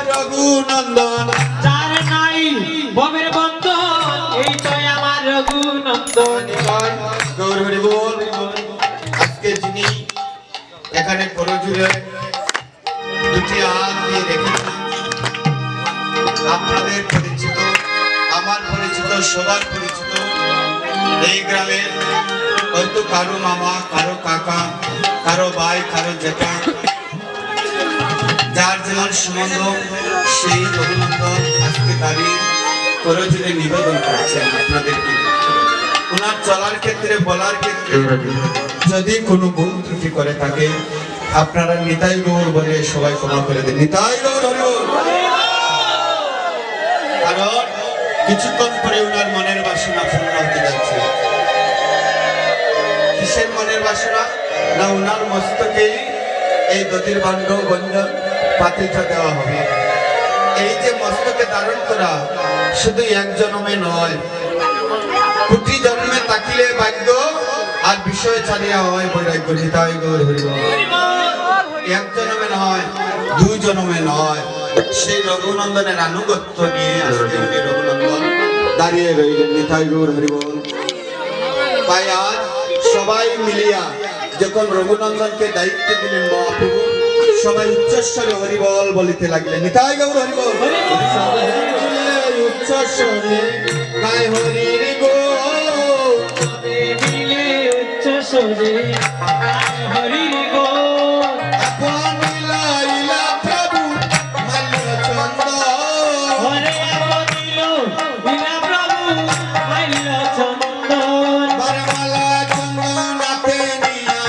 রঘুনন্দন যার নাই ভবের বন্ধন এই তো আমার রঘুনন্দন। গৌর হরি বল। আজকে যিনি এখানে করজুড়ে দুটি হাত দিয়ে রেখেছেন, আপনাদের পরিচিত, আমার পরিচিত, সবার পরিচিত, এই গ্রামের হয়তো কারো মামা, কারো কাকা, কারো ভাই, কারো জেঠা, যার যেমন সম্বন্ধ সেই রঘুনন্দন আজকে দাঁড়িয়ে করজুড়ে নিবেদন করছেন আপনাদেরকে। ওনার চলার ক্ষেত্রে, বলার ক্ষেত্রে যদি কোনো ভুল ত্রুটি করে থাকে আপনারা নিতাই গৌর বলে সবাই ক্ষমা করে দেন। নিতাই গৌর হরি বল। কারণ কিছুক্ষণ পরে ওনার মনের বাসনা পূর্ণ হতে যাচ্ছে। কিসের মনের বাসনা? না, ওনার মস্তকে এই দধির ভাণ্ড গঞ্জন পাতিলটা দেওয়া হবে। এই যে মস্তকে ধারণ করা শুধু এক জন্মে নয়, কোটি জন্মে তাকিলে ভাগ্য আর বিষয় ছাড়িয়া হয় বৈরাগ্য। নিতাই গৌর হরি বল। এক জন্মে নয়, দুই জন্মে নয়, সেই রঘুনন্দনের আনুগত্য নিয়ে আজকে উনি রঘুনন্দন দাঁড়িয়ে রইলেন। নিতাই গৌর হরি বল। তাই আজ সবাই মিলিয়া যখন রঘুনন্দনকে দায়িত্ব দিলেন মহাপ্রভু, সবাই উচ্চস্বরে হরিবল বলিতে লাগলেন। নিতাই গৌর হরি বল। উচ্চস্বরে গায় হরির গো, মিলে উচ্চস্বরে গায় হরির গো। আপন লীলা প্রভু মাল্যচন্দ্র, হরে বলিল লীলা প্রভু মাল্যচন্দন। বরমালা চন্দন হাতে নিয়া,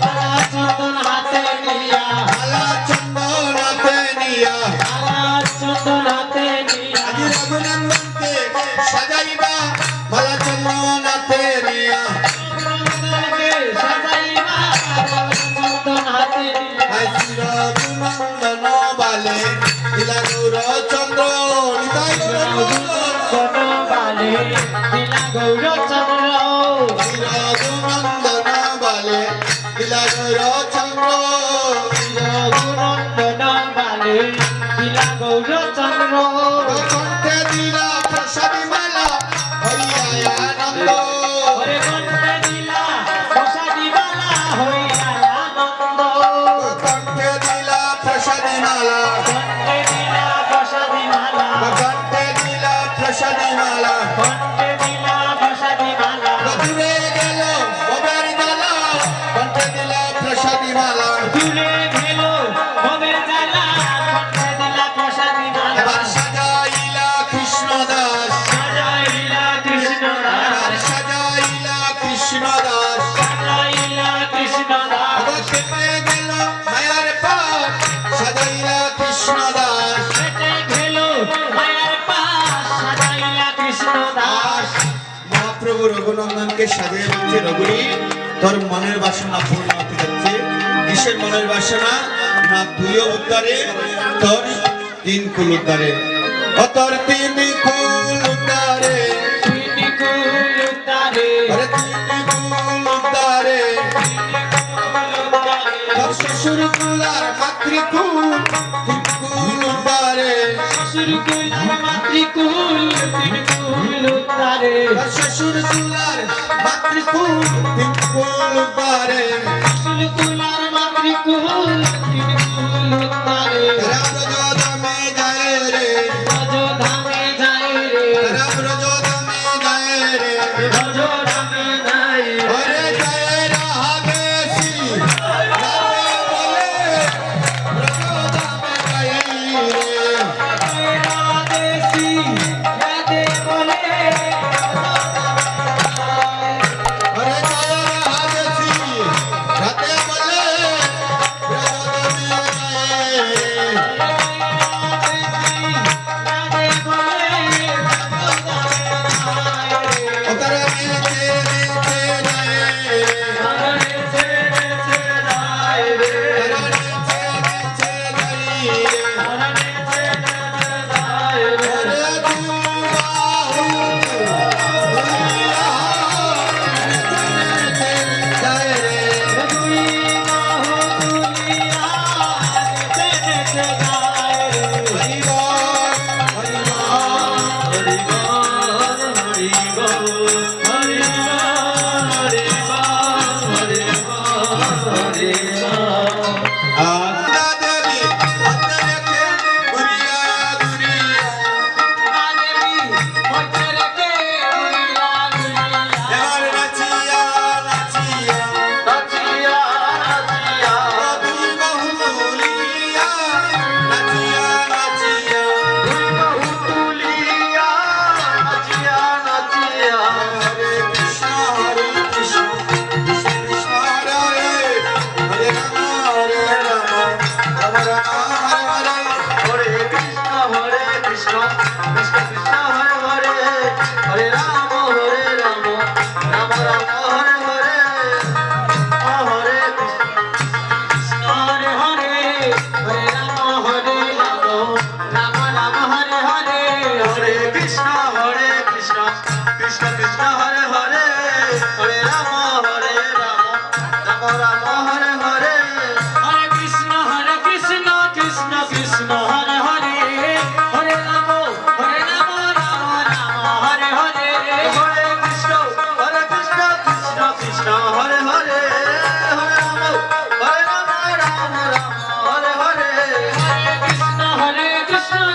মালা চন্দন হাতে নিয়া, মালা চন্দন হাতে নিয়া, মালা চন্দন হাতে নিয়া, আজি রঘুনন্দনকে সাজাইবা মালা চন্দন হাতে নিয়া। রঘুনন্দনকে সাজাইবা মালা চন্দন হাতে নিয়া। আই শ্রী রঘুনন্দন বালে লীলা গৌর চন্দ্র। নিতাই গৌর হরি বল। বনবালে লীলা গৌরচন্দ্র। শ্রী রঘুনন্দন বালে লীলা গৌর চন্দ্র। রঘুনন্দন বালে লীলা গৌরচন্দ্র। কণ্ঠে দিলা প্রসাদী মালা হইয়া আনন্দ। হরে কণ্ঠে দিলা প্রসাদী মালা হইয়া আনন্দ। কণ্ঠে দিলা প্রসাদী মালা, কণ্ঠে দিলা প্রসাদী মালা, কণ্ঠে দিলা প্রসাদী মালা। কণ্ঠে দিলা প্রসাদী মালা। দূরে গেল ভবের জ্বালা, কণ্ঠে দিলা প্রসাদী মালা। দূরে গেল ভবের জ্বালা, কণ্ঠে দিলা প্রসাদী মালা। এবার সাজাইলা কৃষ্ণ দাস, সাজাইলা কৃষ্ণ এবার দাস, সাজাইলা কৃষ্ণ দাস। সাজাইলা কৃষ্ণ দাস। আবার কেটে গেল মায়ার পাপ, সাজাইলা কৃষ্ণ দাস। কেটে গেল মায়ার পাশ, সাজাইলা কৃষ্ণ দাস। মহাপ্রভু রঘুনন্দনকে সাজিয়ে বলছে, রঘুরি তোর মনের বাসনা পূর্ণ হতে যাচ্ছে। কিসের মনের বাসনা? না তুই উদ্ধারে, তোর তিন কুল উদ্ধারে। ও তোর তিন কুল উদ্ধারে, তিনি কুল উদ্ধারে, আরে তিন কুল উদ্ধারে। তোর শ্বশুর কুল আর মাতৃকুল, তিন কুল উদ্ধারে। শ্বশুর কুল আর মাতৃকুল, তিনি কুল উদ্ধারে। তোর শ্বশুর কুল আর মাতৃকুল, তিন কুল উদ্ধারে। শ্বশুর কুল আর মাতৃকুল, তিনি কুল উদ্ধারে। রামরজধামে যায় রে, ব্রজধামে যায় রে, রামরজধামে যায় রে। ব্রজধামে যায় রে। ওরে যায় রাহাবেশি, রামে বলে রজধামে যায় রে। রাধেশি, রাধে বলে ওরে যায় রাহাবেশি, রাতে বলে রজধামে যায় রে। ওতারা মেয়েকে হরে হরে হরে হরে আদা দেবী হাতে রেখে ঘুরিয়া ঘুরিয়া দেবী মধ্যে রেখে ঘুরিয়া ঘুরিয়া এবার নাচিয়া নাচিয়া নাচিয়া নাচিয়া কবি বাহু তুলিয়া নাচিয়া নাচিয়া বাহু তুলিয়া নাচিয়া নাচিয়া হরে কৃষ্ণ কৃষ্ণ কৃষ্ণ হরে হরে রাম রাম রাম হরে হরে হরে কৃষ্ণ কৃষ্ণ কৃষ্ণ হরে হরে হরে রাম রাম রাম হরে হরে হরে কৃষ্ণ হরে হরে হরে রাম হরে রাম রাম রাম হরে হরে হরে কৃষ্ণ কৃষ্ণ কৃষ্ণ হরে হরে হরে রাম রাম রাম হরে হরে হরে কৃষ্ণ কৃষ্ণ কৃষ্ণ হরে হরে হরে রাম রাম রাম হরে হরে হরে কৃষ্ণ কৃষ্ণ কৃষ্ণ হরে হরে হরে রাম রাম রাম হরে হরে হরে কৃষ্ণ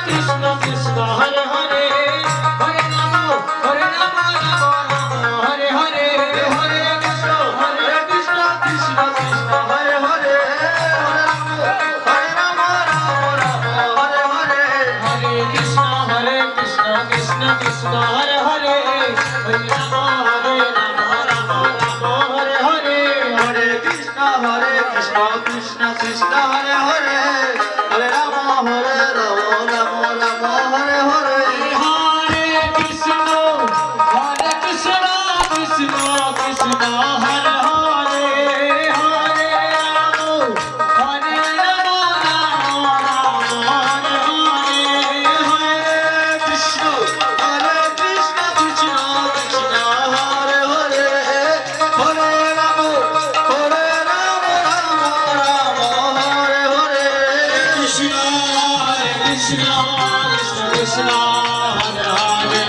কৃষ্ণ কৃষ্ণ হরে হরে হরে রাম রাম রাম হরে হরে হরে কৃষ্ণ কৃষ্ণ কৃষ্ণ হরে হরে হরে রাম রাম হরে হরে হরে কৃষ্ণ কৃষ্ণ কৃষ্ণ হরে হরে হরে রাম রাম রাম হরে হরে হরে কৃষ্ণ কৃষ্ণ কৃষ্ণ হরে হরে হরে রাম রাম রাম হরে হরে হরে কৃষ্ণ কৃষ্ণ কৃষ্ণ হরে হরে হরে রাম রাম হরে হরে হরে কৃষ্ণ কৃষ্ণ কৃষ্ণ হরে হরে হরে রাম রাম হরে হরে কৃষ্ণ কৃষ্ণ কৃষ্ণ হরে হরে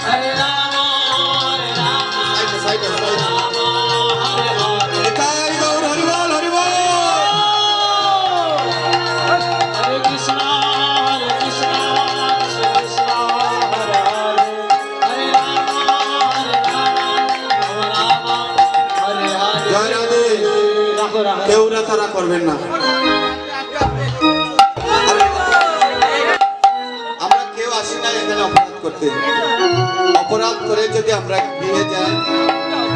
হরে রাম হরে হরে একাই গৌর হরি বল হরি বল হরে কৃষ্ণ কৃষ্ণ কৃষ্ণ হরে হরে হরে রাম হরে হরে জয় রাধে রাখো রাখো কেউ তারা করবেন না আমরা কেউ আসি না এখানে অপরাধ করতে অপরাধ করে যদি আমরা গৃহে যাই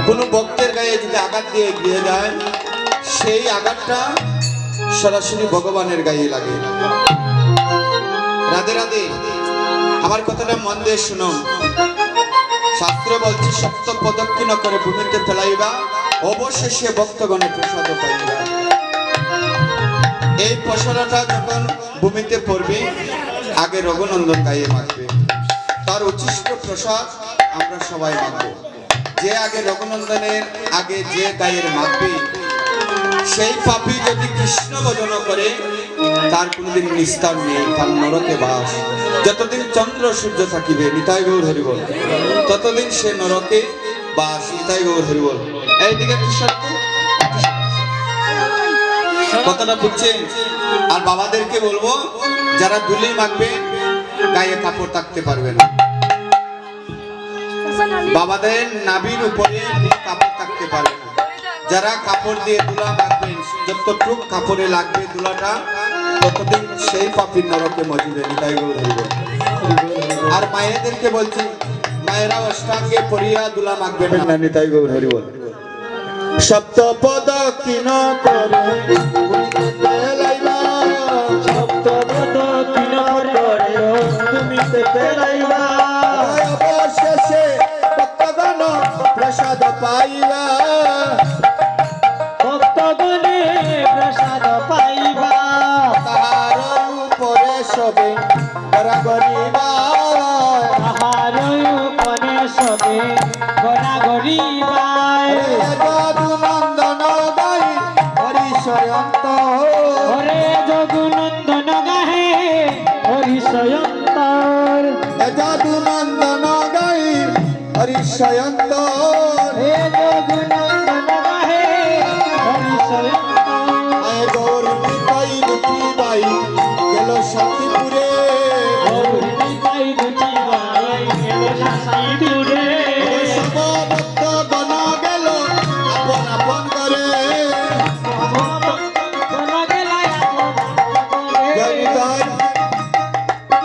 কোনো ভক্তের গায়ে যদি আঘাত দিয়ে গৃহে যায় সেই আঘাতটা সরাসরি ভগবানের গায়ে লাগে রাধে রাধে আমার কথাটা মন দিয়ে শুনুন শাস্ত্র বলছে সপ্ত প্রদক্ষিণ করে ভূমিতে ফেলাইবা অবশেষে ভক্তগণে প্রসাদ পাইবা এই পশরাটা যখন ভূমিতে পড়বে আগে রঘুনন্দন গায়ে মাখবে তার উচ্ছিষ্ট প্রসাদ আমরা সবাই মাখবো যে আগে রঘুনন্দনের আগে যে গায়ের মাখবে সেই পাপী যদি কৃষ্ণ ভজন করে তার কোনদিন নিস্তার নেই তার নরকে বাস যতদিন চন্দ্র সূর্য থাকিবে নিতাই গৌর হরিবল ততদিন সে নরকে বাস নিতাই গৌর হরিবল এইদিকে কথাটা বুঝছেন আর বাবাদেরকে বলবো যারা দুলি মাখবে গায়ে কাপড় থাকতে পারবে না বাবাদের নাভির উপরে কাপড় থাকতে পারবে না যারা কাপড় দিয়ে দুলা মাখবেন যতটুক কাপড়ে লাগবে দুলাটা ততদিন সেই পাপীর নরকে মজিবে নিতাই গৌর হরিবল আর মায়েদেরকে বলছি মায়েরা অষ্টাঙ্গে পড়িয়া দুলা মাখবেন না নিতাই গৌর হরিবল সপ্তপদ কিন করে সপ্তপদ কিন করে তুমি পেলাইবা অবশেষে ভক্তগণ প্রসাদ পাইবা ভক্তগণে প্রসাদ পাইবা তাহার উপরে সবে গড়াগড়িবা তাহার উপরে সবে গড়াগড়িবা যদু নন্দন গাই হরিশয়ন্ত হরে জগনন্দন গাহে হরিশয়ন্তর যদু নন্দন গাই হরি সয়ন্তন হে রঘুনন্দন হে হরি সয়ন্তন আয় গৌর নিতাই দুটি বাই গেল শান্তিপুরে গৌরী তাই দুটি ভাই গেল শান্তিপুরে সব ভক্ত গণ গেল আপন আপন করে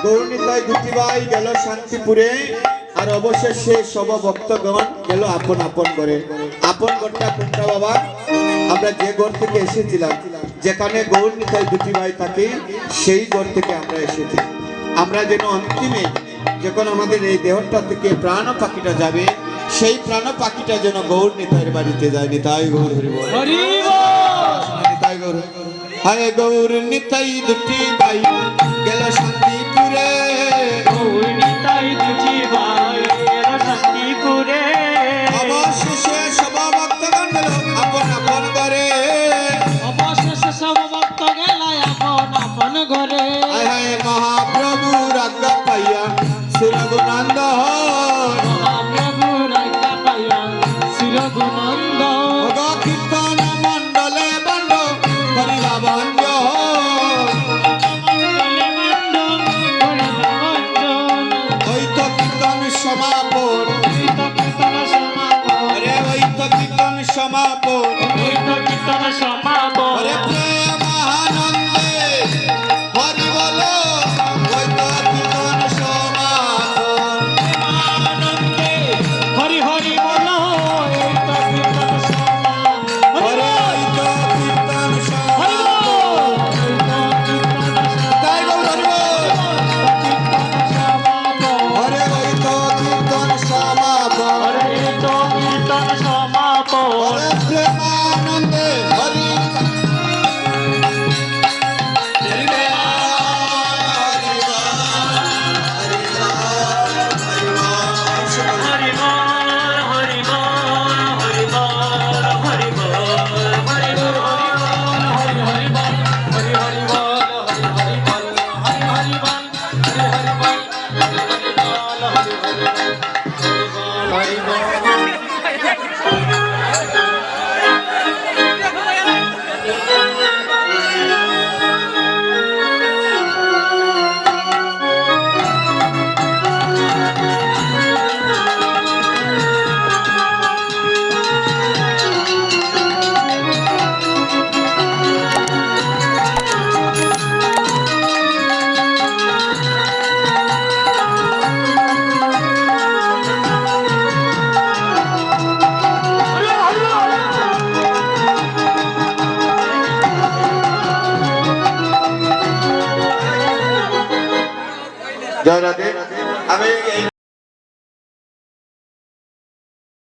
গৌরনিতাই দুটি ভাই গেল শান্তিপুরে আর অবশেষে সব ভক্তগণ গেল আপন আপন করে আপন ঘরটা কোনটা বাবা আমরা যে ঘর থেকে এসেছিলাম যেখানে গৌরনিতাই দুটি ভাই থাকে সেই ঘর থেকে আমরা এসেছি আমরা যেন অন্তিমে যখন আমাদের এই দেহটা থেকে প্রাণ পাখিটা যাবে সেই প্রাণ পাখিটা যেন গৌরনিতাইয়ের বাড়িতে যায় নিতাই গৌর হরি বল হরি বল নিতাই গৌর হায় গৌর নিতাই দুটি ভাই গেল শান্তিপুরে গৌরী তাই দুটি ভাই গেল শান্তিপুরে অবশেষে সব ভক্তগণ গেল আপন আপন করে অবশেষে সব ভক্ত গেল আপন আপন ঘরে হায় হায় মহাপ্রভু রাজ্ঞা পাইয়া শ্রীরঘুনন্দ মহাপ্রভু রাজ্ঞা পাইয়া শিরগুনন্দ ভগ কীর্তন মণ্ডলে বন্ড করিবা বঞ্জ ওই তো কীর্তন সমাপন আরে ওই তো কীর্তন সমাপন আরে প্রেম আনন্দে হরি বলো ওই তো কীর্তন সমাপন হরি হরি বলো এই তো কীর্তন সমাপন। আরে ওই তো কীর্তন হরি সমাপন বল, তাই গো হরি বল কীর্তন সমাপন। আরে ওই তো কীর্তন সমাপন হরে এই তো কীর্তন সমাপন। আরে প্রেম আনন্দে হরি হরি বল, হরি বল, হরি বল, হরি বল, হরি বল, হরি হরি বল, হরি হরি বল, হরি হরি বল, হরি হরি বল, হরি হরি বল, হরি হরি বল, হরি হরি বল, হরি বল। জয় রাধে আমি এই